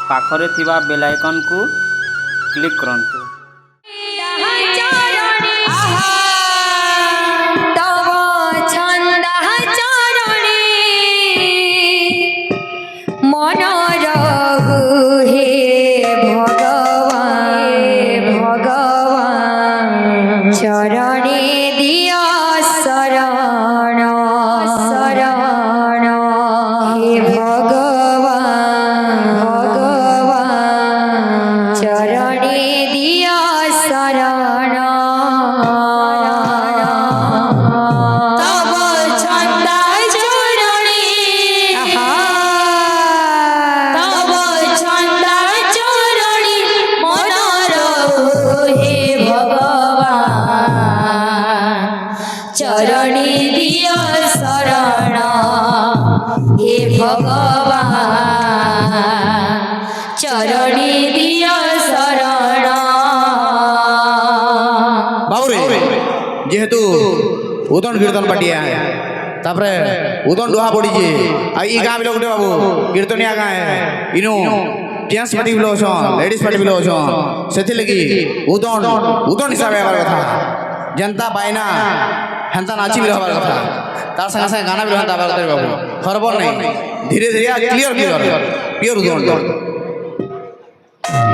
ପାଖରେ ଥିବା bail ଆଇକନ୍କୁ click କରନ୍ତୁ। চরণে দিয় শরণ শরণ হে ভগবান ভগবান চরণে দিয় শরণ তব ছন্দা চরণে তব ছন্দা চরণে মনর হে ভগবান চরণে দিয় শরণ হে ভগবান চরণে দিয় শরণ। বাবুরে যেহেতু উদন কীর্তন পাটিয়া তারপরে উদন ডোহা পড়িছে আর ই গাঁ বিল গোটে বাবু কীর্তনিয়া গাঁ ইনু জেন্টস পার্টি বিল অছন লেডিজ পার্টি বিল অছন সেথিলাগি উদন উদন হিসাবে হবার কথা যেনতা বাইনা হেনতা নাচি বিল হবার কথা তার সঙ্গে সঙ্গে গানা বিল হেনতা হবার কথা বাবু হরবর নাই ধীরে ধীরে ক্লিয়ার ক্লিয়ার পিওর উদন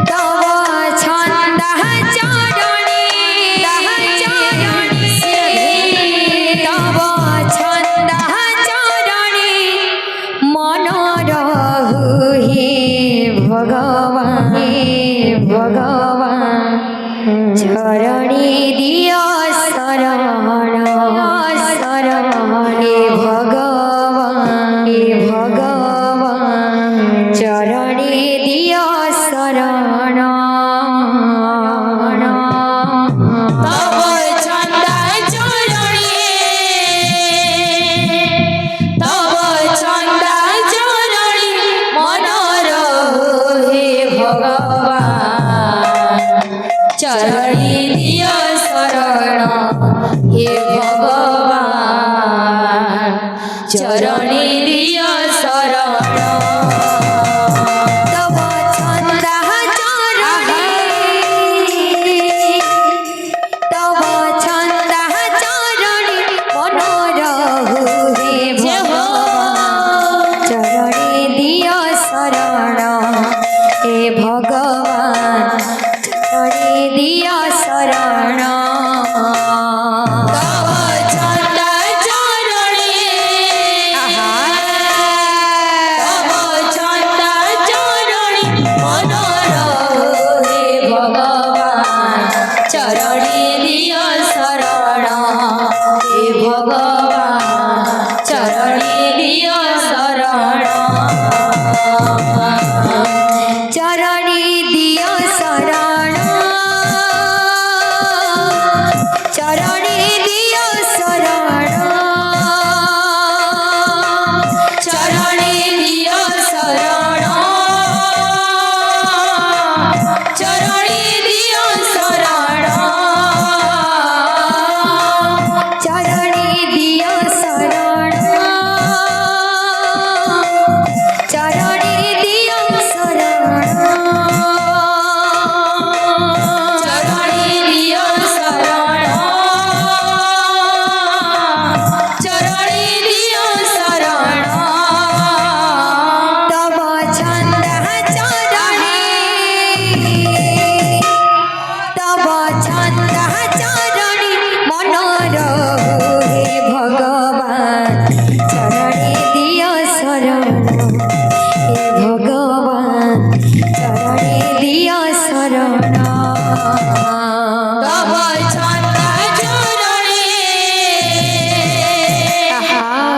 তব ছন্দা চরণে তব ছন্দা চরণে মনর হে ভগবান ভগবান চরণে দিয় শরণ শরণ হে ভগবান ভগবান চরণে দিয় শরণ তব ছন্দা চরণে তব ছন্দা চরণে মনর হে ভগবান চরণে দিয় শরণ হে ভগবান চরণে দিয় শরণ তব ছন্দা চরণে তব ছন্দা চরণে মনর হে ভগবান চরণে দিয় শরণ হে ভগবান চরণে দিয় শরণ তব ছন্দা চরণে তব ছন্দা চরণে মনর হে ভগবান চরণে দিয় শরণ হে ভগবান চরণে দিয় শরণ চরণে দিয় শরণ চরণে দিয় শরণ চরণে দিয় শরণ চরণে দিয় শরণ চরণে দিয় শরণ চরণে দিয় শরণ চরণে দিয় শরণ চরণে দিয় শরণ তব ছন্দা চরণে তব ছন্দা চরণে মনর হে ভগবান চরণে দিয় শরণ হে ভগবান চরণে দিয় শরণ তব ছন্দা চরণে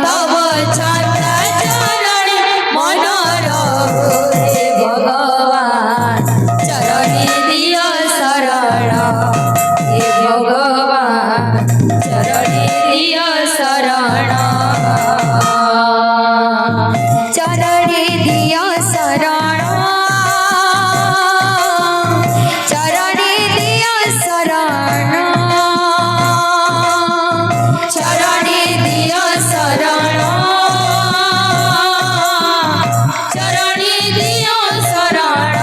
তব ছন্দা চরণে মনর হে ভগবান চরণে দিয় শরণ হে ভগবান চরণে দিয় শরণ চরণে দিয় শরণ চরণে দিয় শরণ চরণে দিয় শরণ চরণে দিয় শরণ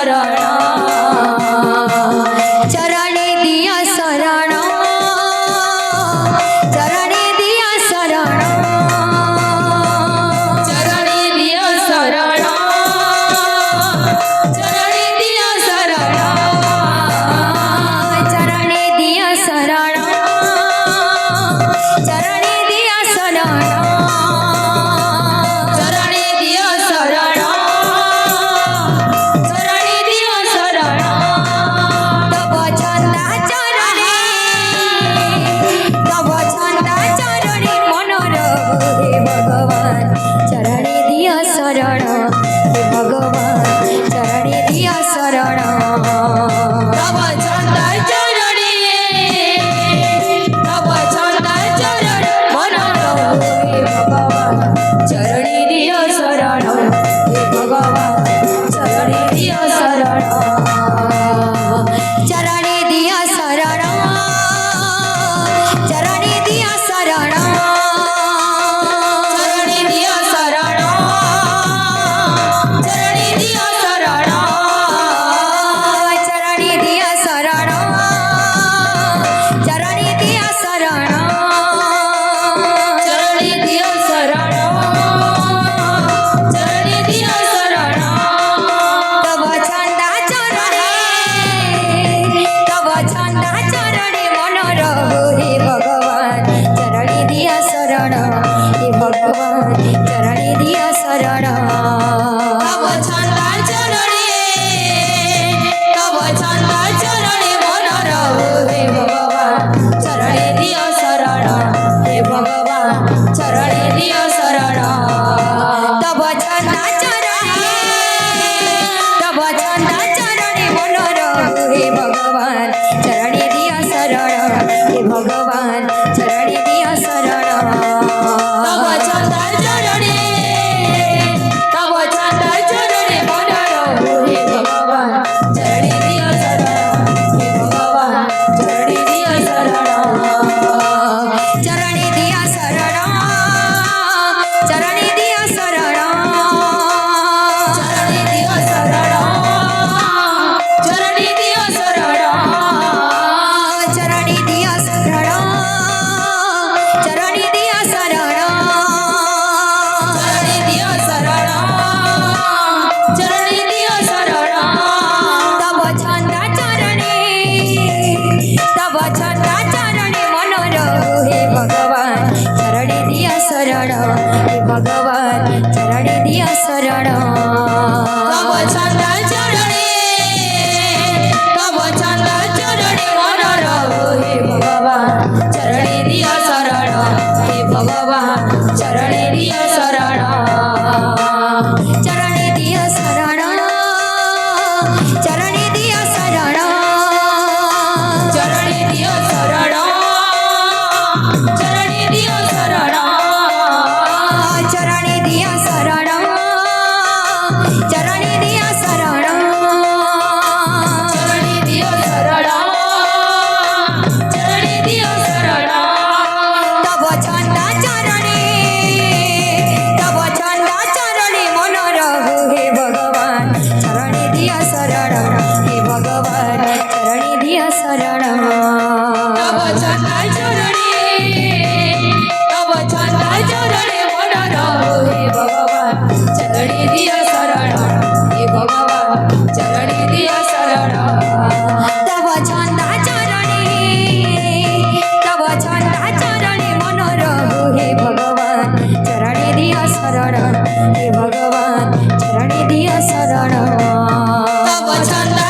ଶରଣ ଚରଣେ ଦିଅ ଶରଣ ଚରଣେ ଦିଅ ଶରଣ ଚରଣେ ଦିଅ ଶରଣ ଚରଣେ ଦିଅ ଶରଣ ଚରଣେ ଦିଅ ଶରଣ ଚରଣେ ଦିଅ ଶରଣ ଚରଣେ ଦିଅ ଶରଣ ଚରଣେ ଦିଅ ଶରଣ ତବ ଛନ୍ଦା ଚରଣେ ତବ ଛନ୍ଦା ଚରଣେ ମନର ହେ ଭଗବାନ ଚରଣେ ଦିଅ ଶରଣ ହେ ଭଗବାନ ଚରଣେ ଦିଅ ଶରଣ ତବ ଛନ୍ଦା ଚରଣେ ତବ ଛନ୍ଦା ଚରଣେ ମନର ହେ ଭଗବାନ ଚରଣେ ଦିଅ ଶରଣ ହେ ଭଗବାନ ଚରଣେ ଦିଅ ଶରଣ ଚରଣେ ଦିଅ ଶରଣ ଚରଣେ ଦିଅ ଶରଣ ଚରଣେ ଦିଅ ଶରଣ ଚରଣେ ଦିଅ ଶରଣ ଚରଣେ ଦିଅ ଶରଣ ଚରଣେ ଦିଅ ଶରଣ ଚରଣେ ଦିଅ ଶରଣ ଚରଣେ ଦିଅ ଶରଣ ତବ ଛନ୍ଦା ଚରଣେ ତବ ଛନ୍ଦା ଚରଣେ ମନର ହେ ଭଗବାନ ଚରଣେ ଦିଅ ଶରଣ ହେ ଭଗବାନ ଚରଣେ ଦିଅ ଶରଣ ତବ ଛନ୍ଦା ଚରଣେ ତବ ଛନ୍ଦା ଚରଣେ ମନର ହେ ଭଗବାନ ଚରଣେ ଦିଅ ଶରଣ ହେ ଭଗବାନ ଚରଣେ ଦିଅ ଶରଣ ତବ ଛନ୍ଦା ଚରଣେ ତବ ଛନ୍ଦା ଚରଣେ ମନର ହେ ଭଗବାନ ଚରଣେ ଦିଅ ଶରଣ ହେ ଭଗବାନ ଚରଣେ ଦିଅ ଶରଣ ତବ ଛନ୍ଦା ଚରଣେ ତବ ଛନ୍ଦା ଚରଣେ ମନର ହେ ଭଗବାନ ଚରଣେ ଦିଅ ଶରଣ ହେ ଭଗବାନ ଚରଣେ ଦିଅ ଶରଣ ଚରଣେ ଦିଅ ଶରଣ ଚରଣେ ଦିଅ ଶରଣ ଚରଣେ ଦିଅ ଶରଣ ଚରଣେ ଦିଅ ଶରଣ ଚରଣେ ଦିଅ ଶରଣ ଚରଣେ ଦିଅ ଶରଣ ଚରଣେ ଦିଅ ଶରଣ ଚରଣେ ଦିଅ ଶରଣ ତବ ଛନ୍ଦା ଚରଣେ ତବ ଛନ୍ଦା ଚରଣେ ମନର ହେ ଭଗବାନ ଚରଣେ ଦିଅ ଶରଣ ହେ ଭଗବାନ ଚରଣେ ଦିଅ ଶରଣ ତବ ଛନ୍ଦା ଚରଣେ ତବ ଛନ୍ଦା ଚରଣେ ମନର ହେ ଭଗବାନ ଚରଣେ ଦିଅ ଶରଣ ହେ ଭଗବାନ ଚରଣେ ଦିଅ ଶରଣ ଚରଣେ ଦିଅ ଶରଣ ଚରଣେ ଦିଅ ଶରଣ ଚରଣେ ଦିଅ ଶରଣ ଚରଣେ ଦିଅ ଶରଣ ଚରଣେ ଦିଅ ଶରଣ ଚରଣେ ଦିଅ ଶରଣ ଚରଣେ ଦିଅ ଶରଣ ଚରଣେ ଦିଅ ଶରଣ ତବ ଛନ୍ଦା ଚରଣେ ତବ ଛନ୍ଦା ଚରଣେ ମନର ହେ ଭଗବାନ ଚରଣେ ଦିଅ ଶରଣ ହେ ଭଗବାନ ଚରଣେ ଦିଅ ଶରଣ ତବ ଛନ୍ଦା ଚରଣେ ତବ ଛନ୍ଦା ଚରଣେ ମନର ହେ ଭଗବାନ ଚରଣେ ଦିଅ ଶରଣ ହେ ଭଗବାନ ଚରଣେ ଦିଅ ଶରଣ ତବ ଛନ୍ଦା ଚରଣେ ତବ ଛନ୍ଦା ଚରଣେ ମନର ହେ ଭଗବାନ ଚରଣେ ଦିଅ ଶରଣ ହେ ଭଗବାନ ଚରଣେ ଦିଅ ଶରଣ ତବ ଛନ୍ଦା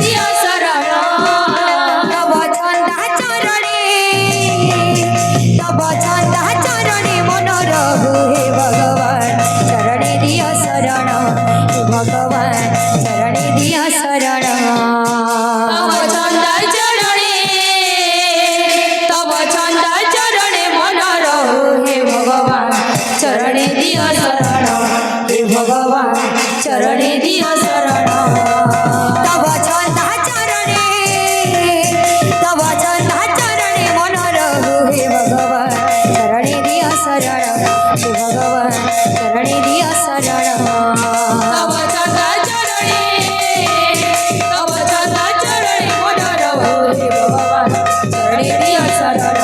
ଦିଅ ଶରଣ ତବ ଚନ୍ଦା ଚରଣେ ତବ ଚନ୍ଦା ଚରଣେ ମନ ରହୁ ହେ ଭଗବାନ ଚରଣେ ଦିଅ ଶରଣ ହେ ଭଗବାନ ଚରଣେ ଦିଅ ଶରଣ ତବ ଚନ୍ଦା ଚରଣେ ତବ ଚନ୍ଦା ଚରଣେ ମନ ରହୁ ହେ ଭଗବାନ ଚରଣେ ଦିଅ ଶରଣ ହେ ଭଗବାନ ଚରଣେ ଦିଅ ଶରଣ ତବ ଚନ୍ଦା ଚରଣେ ତବ ଚନ୍ଦା ଚରଣେ ମନ ରହୁ ହେ ଭଗବାନ ଚରଣେ ଦିଅ ଶରଣ ହେ ଭଗବାନ ଚରଣେ ଦିଅ ଶରଣ ତବ ଚନ୍ଦା ଚରଣେ ତବ ଚନ୍ଦା ଚରଣେ ମନ ରହୁ ହେ ଭଗବାନ ଚରଣେ ଦିଅ ଶରଣ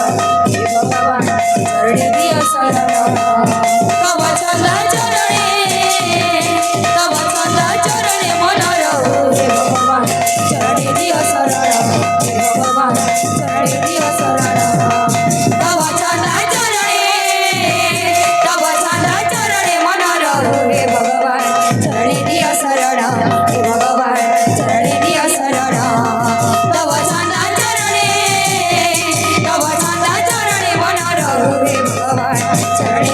ହେ ଭଗବାନ ଚରଣେ ଦିଅ ଶରଣ ତବ ଚନ୍ଦା ଚରଣେ ତବ ଚନ୍ଦା ଚରଣେ ମନ ରହୁ ହେ ଭଗବାନ ଚରଣେ ଦିଅ ଶରଣ ହେ ଭଗବାନ ଚରଣେ ଦିଅ ଶରଣ ତବ ଚନ୍ଦା ଚରଣେ ତବ ଚନ୍ଦା ଚରଣେ ମନ ରହୁ ହେ ଭଗବାନ ଚରଣେ ଦିଅ ଶରଣ ହେ ଭଗବାନ ଚରଣେ ଦିଅ ଶରଣ ତବ ଚନ୍ଦା ଚରଣେ ତବ ଚନ୍ଦା ଚରଣେ ମନ ରହୁ ହେ ଭଗବାନ ଚରଣେ